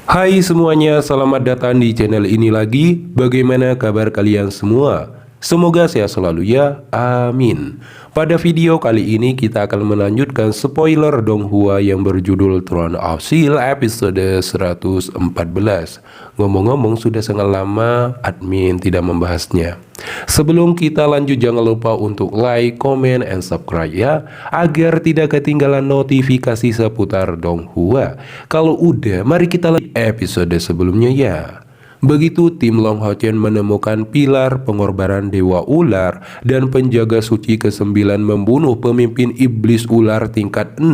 Hai semuanya, selamat datang di channel ini lagi. Bagaimana kabar kalian semua? Semoga sehat selalu ya, amin. Pada video kali ini kita akan melanjutkan spoiler Donghua yang berjudul Throne of Steel episode 114. Ngomong-ngomong sudah sangat lama admin tidak membahasnya. Sebelum kita lanjut jangan lupa untuk like, comment, and subscribe ya, agar tidak ketinggalan notifikasi seputar Donghua. Kalau udah, mari kita lanjut episode sebelumnya ya. Begitu tim Long Ho Chen menemukan pilar pengorbanan Dewa Ular dan penjaga suci ke-9 membunuh pemimpin iblis ular tingkat 6,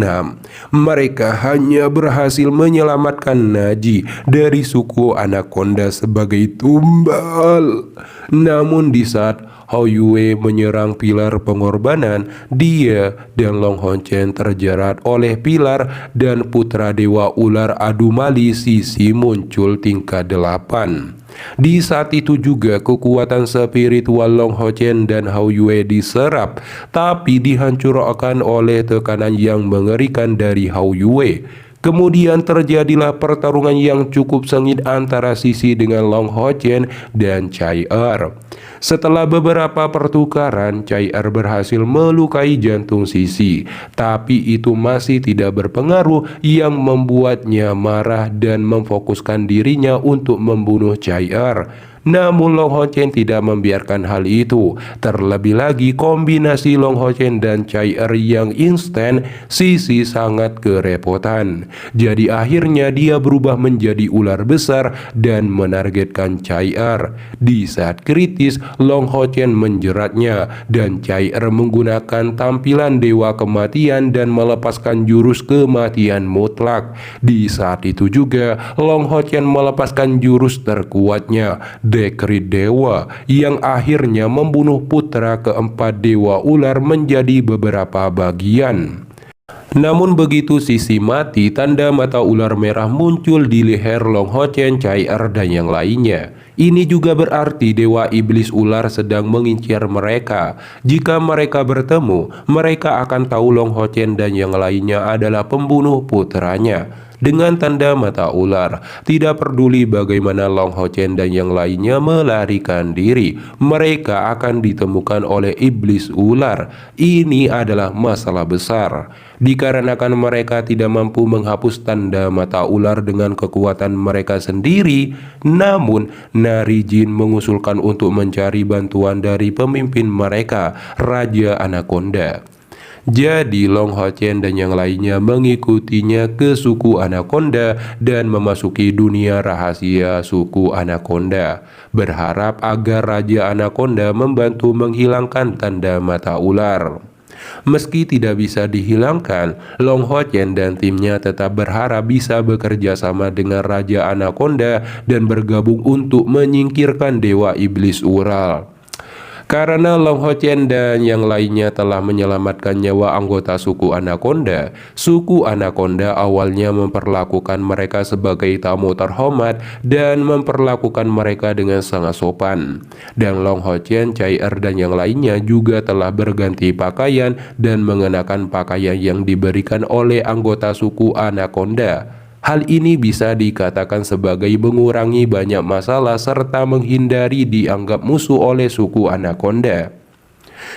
mereka hanya berhasil menyelamatkan Naji dari suku Anaconda sebagai tumbal. Namun di saat Hao Yue menyerang pilar pengorbanan, dia dan Long Ho Chen terjerat oleh pilar dan putra Dewa Ular Adumali Sisi muncul tingkat 8. Di saat itu juga kekuatan spiritual Long Ho Chen dan Hao Yue diserap, tapi dihancurkan oleh tekanan yang mengerikan dari Hao Yue. Kemudian terjadilah pertarungan yang cukup sengit antara Sisi dengan Long Ho Chen dan Chai Er. Setelah beberapa pertukaran, Chai Er berhasil melukai jantung Sisi, tapi itu masih tidak berpengaruh yang membuatnya marah dan memfokuskan dirinya untuk membunuh Chai Er. Namun Long Ho Chen tidak membiarkan hal itu. Terlebih lagi kombinasi Long Ho Chen dan Chai Er yang instan, Sisi sangat kerepotan. Jadi akhirnya dia berubah menjadi ular besar dan menargetkan Chai Er. Di saat kritis, Long Ho Chen menjeratnya dan Chai Er menggunakan tampilan Dewa Kematian dan melepaskan jurus kematian mutlak. Di saat itu juga Long Ho Chen melepaskan jurus terkuatnya, Dekrit Dewa, yang akhirnya membunuh putra keempat Dewa Ular menjadi beberapa bagian. Namun begitu Sisi mati, tanda mata ular merah muncul di leher Long Ho Chen, Chai Er, dan yang lainnya. Ini juga berarti Dewa Iblis Ular sedang mengincar mereka. Jika mereka bertemu, mereka akan tahu Long Ho Chen dan yang lainnya adalah pembunuh putranya. Dengan tanda mata ular, tidak peduli bagaimana Long Ho Chen dan yang lainnya melarikan diri, mereka akan ditemukan oleh iblis ular. Ini adalah masalah besar, dikarenakan mereka tidak mampu menghapus tanda mata ular dengan kekuatan mereka sendiri. Namun Nari Jin mengusulkan untuk mencari bantuan dari pemimpin mereka, Raja Anaconda. Jadi Long Ho Chen dan yang lainnya mengikutinya ke suku Anaconda dan memasuki dunia rahasia suku Anaconda, berharap agar Raja Anaconda membantu menghilangkan tanda mata ular. Meski tidak bisa dihilangkan, Long Ho Chen dan timnya tetap berharap bisa bekerja sama dengan Raja Anaconda dan bergabung untuk menyingkirkan Dewa Iblis Ural. Karena Long Ho Chen dan yang lainnya telah menyelamatkan nyawa anggota suku Anaconda, suku Anaconda awalnya memperlakukan mereka sebagai tamu terhormat dan memperlakukan mereka dengan sangat sopan. Dan Long Ho Chen, Chai Er, dan yang lainnya juga telah berganti pakaian dan mengenakan pakaian yang diberikan oleh anggota suku Anaconda. Hal ini bisa dikatakan sebagai mengurangi banyak masalah serta menghindari dianggap musuh oleh suku Anaconda.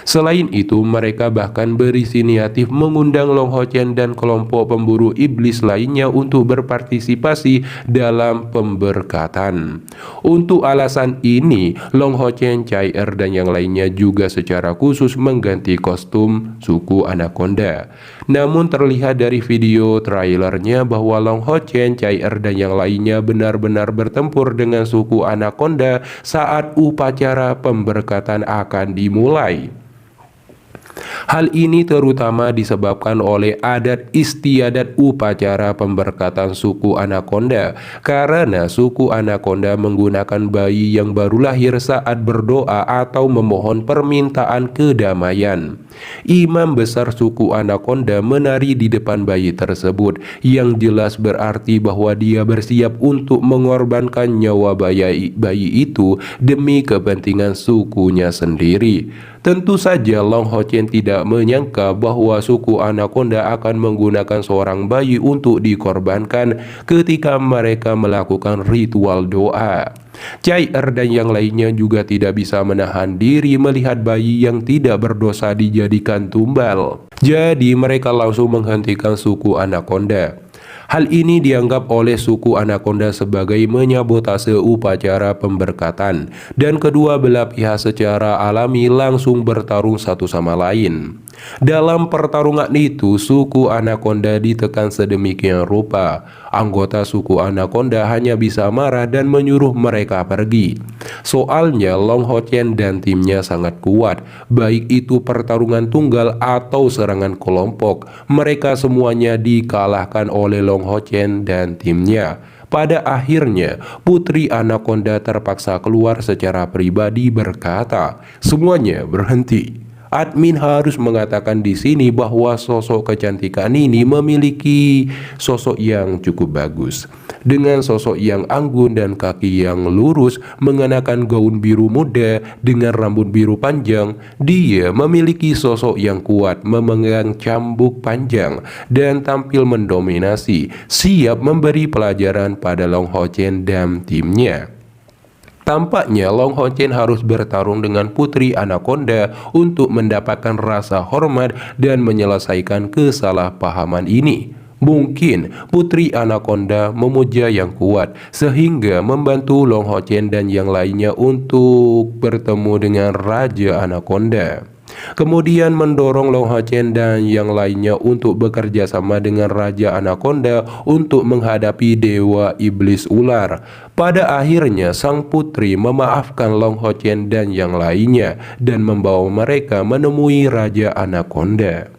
Selain itu, mereka bahkan berinisiatif mengundang Long Ho Chen dan kelompok pemburu iblis lainnya untuk berpartisipasi dalam pemberkatan. Untuk alasan ini, Long Ho Chen, Chai Er, dan yang lainnya juga secara khusus mengganti kostum suku Anaconda. Namun terlihat dari video trailernya bahwa Long Ho Chen, Chai Er, dan yang lainnya benar-benar bertempur dengan suku Anaconda saat upacara pemberkatan akan dimulai. Hal ini terutama disebabkan oleh adat istiadat upacara pemberkatan suku Anaconda, karena suku Anaconda menggunakan bayi yang baru lahir saat berdoa atau memohon permintaan kedamaian. Imam besar suku Anaconda menari di depan bayi tersebut, yang jelas berarti bahwa dia bersiap untuk mengorbankan nyawa bayi itu demi kepentingan sukunya sendiri. Tentu saja Long Ho Chen tidak menyangka bahwa suku Anaconda akan menggunakan seorang bayi untuk dikorbankan ketika mereka melakukan ritual doa. Cai Er dan yang lainnya juga tidak bisa menahan diri melihat bayi yang tidak berdosa dijadikan tumbal. Jadi mereka langsung menghentikan suku Anaconda. Hal ini dianggap oleh suku Anaconda sebagai menyabotase upacara pemberkatan, dan kedua belah pihak secara alami langsung bertarung satu sama lain. Dalam pertarungan itu, suku Anaconda ditekan sedemikian rupa. Anggota suku Anaconda hanya bisa marah dan menyuruh mereka pergi. Soalnya Long Ho Chen dan timnya sangat kuat, baik itu pertarungan tunggal atau serangan kelompok. Mereka semuanya dikalahkan oleh Long Ho Chen dan timnya. Pada akhirnya, Putri Anaconda terpaksa keluar secara pribadi berkata, "Semuanya berhenti." Admin harus mengatakan di sini bahwa sosok kecantikan ini memiliki sosok yang cukup bagus. Dengan sosok yang anggun dan kaki yang lurus, mengenakan gaun biru muda dengan rambut biru panjang, dia memiliki sosok yang kuat, memegang cambuk panjang, dan tampil mendominasi, siap memberi pelajaran pada Long Ho Chen dan timnya. Tampaknya Long Ho Chen harus bertarung dengan Putri Anaconda untuk mendapatkan rasa hormat dan menyelesaikan kesalahpahaman ini. Mungkin Putri Anaconda memuja yang kuat sehingga membantu Long Ho Chen dan yang lainnya untuk bertemu dengan Raja Anaconda. Kemudian mendorong Long Ho Chen dan yang lainnya untuk bekerja sama dengan Raja Anaconda untuk menghadapi Dewa Iblis Ular. Pada akhirnya sang putri memaafkan Long Ho Chen dan yang lainnya dan membawa mereka menemui Raja Anaconda.